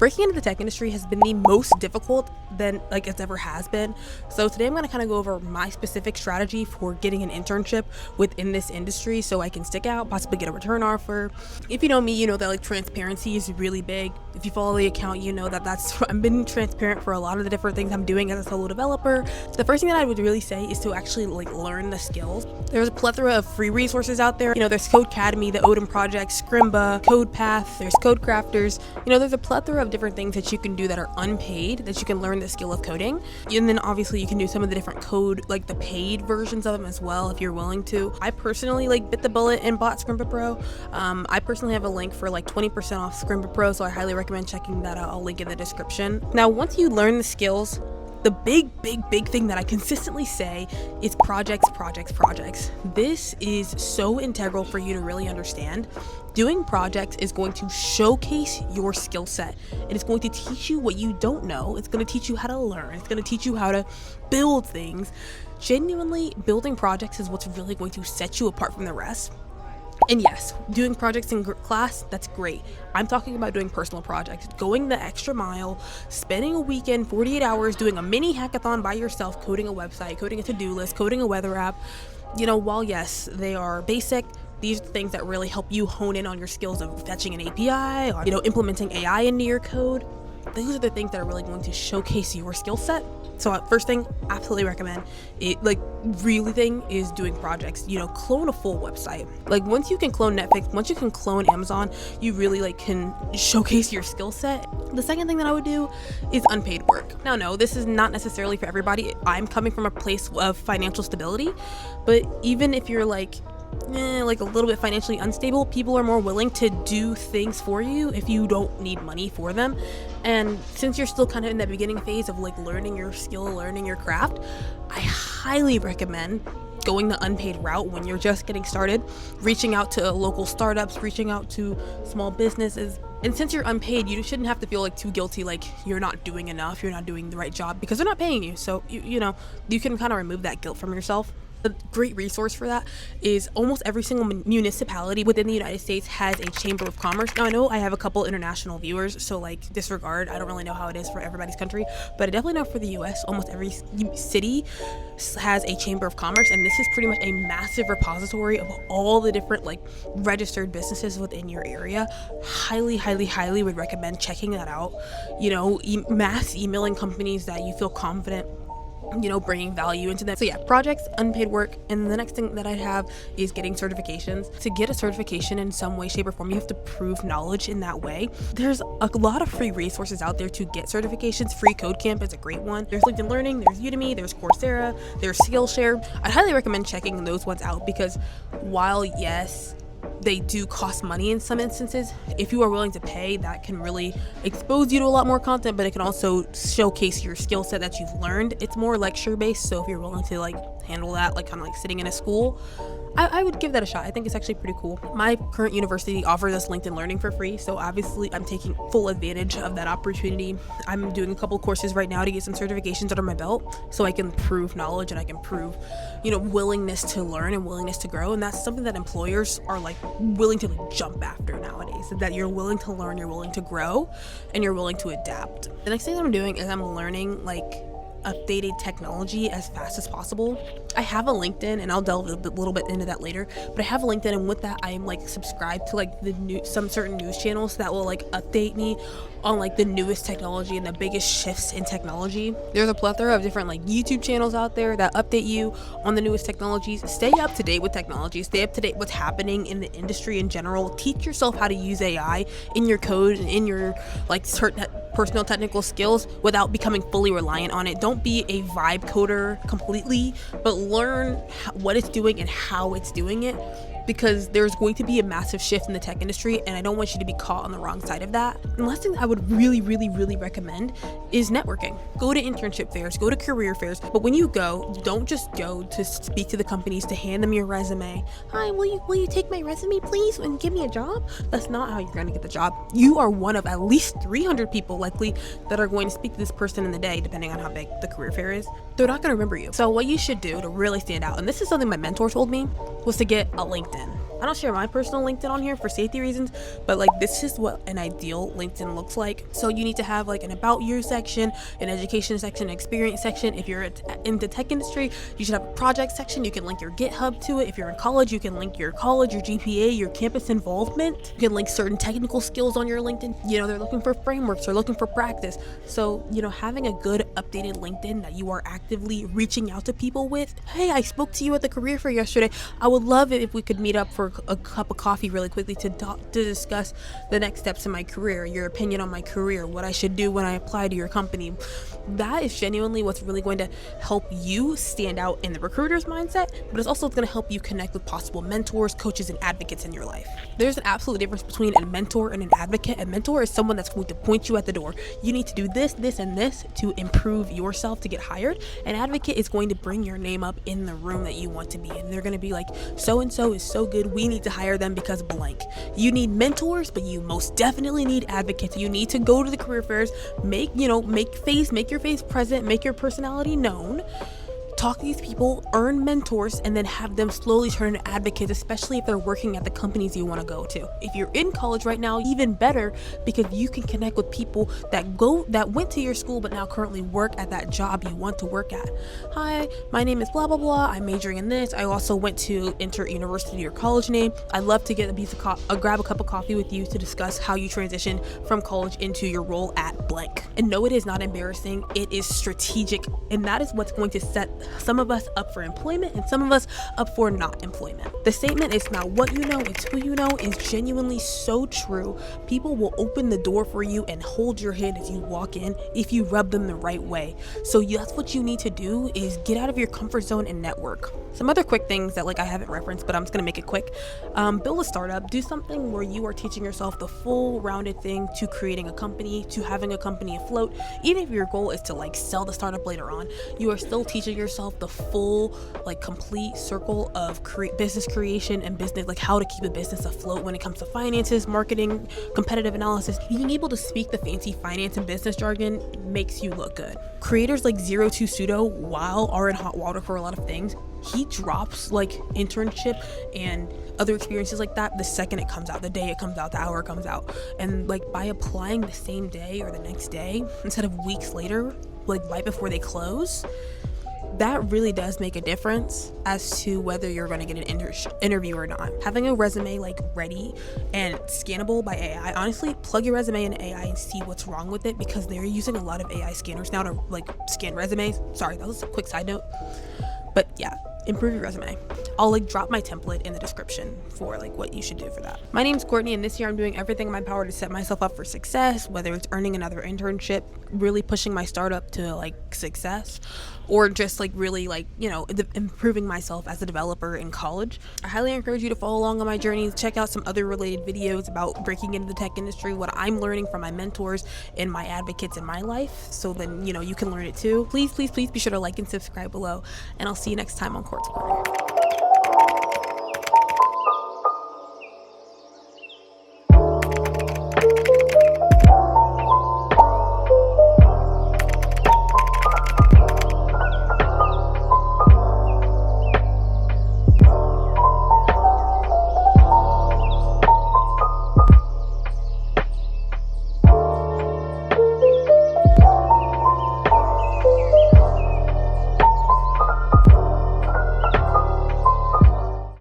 breaking into the tech industry has been the most difficult than it's ever has been. So today I'm going to kind of go over my specific strategy for getting an internship within this industry so I can stick out, possibly get a return offer. If you know me, you know that transparency is really big. If you follow the account, you know that I've been transparent for a lot of the different things I'm doing as a solo developer. The first thing that I would really say is to actually learn the skills. There's a plethora of free resources out there. There's Codecademy, the Odin Project, Scrimba, CodePath, there's CodeCrafters. There's a plethora of different things that you can do that are unpaid, that you can learn the skill of coding. And then obviously you can do some of the different code, the paid versions of them as well if you're willing to. I personally bit the bullet and bought Scrimba Pro. I personally have a link for 20% off Scrimba Pro, so I highly recommend checking that out. I'll link in the description. Now, once you learn the skills, the big thing that I consistently say is projects. This is so integral for you to really understand. Doing projects is going to showcase your skill set, and it's going to teach you what you don't know. It's going to teach you how to learn. It's going to teach you how to build things. Genuinely, building projects is what's really going to set you apart from the rest. And yes, doing projects in class, that's great. I'm talking about doing personal projects, going the extra mile, spending a weekend, 48 hours, doing a mini hackathon by yourself, coding a website, coding a to-do list, coding a weather app. While yes, they are basic, these are the things that really help you hone in on your skills of fetching an API or, implementing AI into your code. Those are the things that are really going to showcase your skill set. So first thing, absolutely recommend it. Really thing is doing projects. Clone a full website. Once you can clone Netflix, once you can clone Amazon, you really can showcase your skill set. The second thing that I would do is unpaid work. Now, no, this is not necessarily for everybody. I'm coming from a place of financial stability, but even if you're a little bit financially unstable, people are more willing to do things for you if you don't need money for them. And since you're still kind of in that beginning phase of learning your skill, learning your craft, I highly recommend going the unpaid route when you're just getting started, reaching out to local startups, reaching out to small businesses. And since you're unpaid, you shouldn't have to feel too guilty, you're not doing enough, you're not doing the right job, because they're not paying you. So you can kind of remove that guilt from yourself. A great resource for that is almost every single municipality within the United States has a chamber of commerce. Now, I know I have a couple international viewers, so disregard. I don't really know how it is for everybody's country, but I definitely know for the US, almost every city has a chamber of commerce, and this is pretty much a massive repository of all the different registered businesses within your area. Highly would recommend checking that out. Mass emailing companies that you feel confident bringing value into them. So yeah, projects, unpaid work. And the next thing that I'd have is getting certifications. To get a certification in some way, shape, or form, you have to prove knowledge in that way. There's a lot of free resources out there to get certifications. FreeCodeCamp is a great one. There's LinkedIn Learning, there's Udemy, there's Coursera, there's Skillshare. I'd highly recommend checking those ones out, because while yes, they do cost money in some instances, if you are willing to pay, that can really expose you to a lot more content, but it can also showcase your skill set that you've learned. It's more lecture based, so if you're willing to handle that kind of sitting in a school, I would give that a shot. I think it's actually pretty cool. My current university offers us LinkedIn Learning for free, so obviously I'm taking full advantage of that opportunity. I'm doing a couple courses right now to get some certifications under my belt, so I can prove knowledge and I can prove, willingness to learn and willingness to grow. And that's something that employers are willing to jump after nowadays, that you're willing to learn, you're willing to grow, and you're willing to adapt. The next thing that I'm doing is I'm learning updated technology as fast as possible. I have a LinkedIn, and I'll delve a little bit into that later, but I have a LinkedIn, and with that I am subscribed to some certain news channels that will update me on the newest technology and the biggest shifts in technology. There's a plethora of different YouTube channels out there that update you on the newest technologies. Stay up to date with technology, stay up to date with what's happening in the industry in general. Teach yourself how to use AI in your code and in your certain personal technical skills without becoming fully reliant on it. Don't be a vibe coder completely, but learn what it's doing and how it's doing it, because there's going to be a massive shift in the tech industry, and I don't want you to be caught on the wrong side of that. And the last thing I would really recommend is networking. Go to internship fairs, go to career fairs, but when you go, don't just go to speak to the companies, to hand them your resume. Hi, will you take my resume please and give me a job? That's not how you're going to get the job. You are one of at least 300 people likely that are going to speak to this person in the day, depending on how big the career fair is. They're not going to remember you. So what you should do to really stand out, and this is something my mentor told me, was to get a LinkedIn. I don't share my personal LinkedIn on here for safety reasons, but like this is what an ideal LinkedIn looks like. So you need to have like an about you section, an education section, an experience section. If you're in the tech industry, you should have a project section. You can link your GitHub to it. If you're in college, you can link your college, your GPA, your campus involvement. You can link certain technical skills on your LinkedIn. You know, they're looking for frameworks, they're looking for practice. So, you know, having a good updated LinkedIn that you are actively reaching out to people with. Hey, I spoke to you at the career fair yesterday. I would love it if we could meet up for a cup of coffee really quickly to discuss the next steps in my career, your opinion on my career, what I should do when I apply to your company. That is genuinely what's really going to help you stand out in the recruiter's mindset, but it's also going to help you connect with possible mentors, coaches, and advocates in your life. There's an absolute difference between a mentor and an advocate. A mentor is someone that's going to point you at the door. You need to do this, this, and this to improve yourself to get hired. An advocate is going to bring your name up in the room that you want to be in. They're going to be like, so-and-so is so good, we need to hire them because blank. You need mentors, but you most definitely need advocates. You need to go to the career fairs, make your face present, make your personality known. Talk to these people, earn mentors, and then have them slowly turn into advocates, especially if they're working at the companies you want to go to. If you're in college right now, even better, because you can connect with people that went to your school but now currently work at that job you want to work at. Hi, my name is blah blah blah. I'm majoring in this. I also went to enter university or college name. I'd love to get grab a cup of coffee with you to discuss how you transition from college into your role at blank. And no, it is not embarrassing. It is strategic, and that is what's going to set some of us up for employment and some of us up for not employment. The statement, it's not what you know, it's who you know, is genuinely so true. People will open the door for you and hold your hand as you walk in if you rub them the right way. So that's what you need to do, is get out of your comfort zone and network. Some other quick things that I haven't referenced, but I'm just gonna make it quick. Build a startup. Do something where you are teaching yourself the full rounded thing to creating a company, to having a company afloat. Even if your goal is to sell the startup later on, you are still teaching yourself the full complete circle of business creation and business, how to keep a business afloat when it comes to finances, marketing, competitive analysis. Being able to speak the fancy finance and business jargon makes you look good. Creators like Zero to Pseudo, while are in hot water for a lot of things, he drops internship and other experiences like that the second it comes out, the day it comes out, the hour it comes out. And by applying the same day or the next day instead of weeks later, right before they close, that really does make a difference as to whether you're going to get an interview or not. Having a resume ready and scannable by AI, honestly, plug your resume in AI and see what's wrong with it, because they're using a lot of AI scanners now to scan resumes. Sorry, that was a quick side note. But yeah, improve your resume. I'll drop my template in the description for what you should do for that. My name's Courtney, and this year I'm doing everything in my power to set myself up for success, whether it's earning another internship, really pushing my startup to success, or just really improving myself as a developer in college. I highly encourage you to follow along on my journey. Check out some other related videos about breaking into the tech industry, what I'm learning from my mentors and my advocates in my life, so then you can learn it too. Please be sure to like and subscribe below, and I'll see you next time on Court's Corner.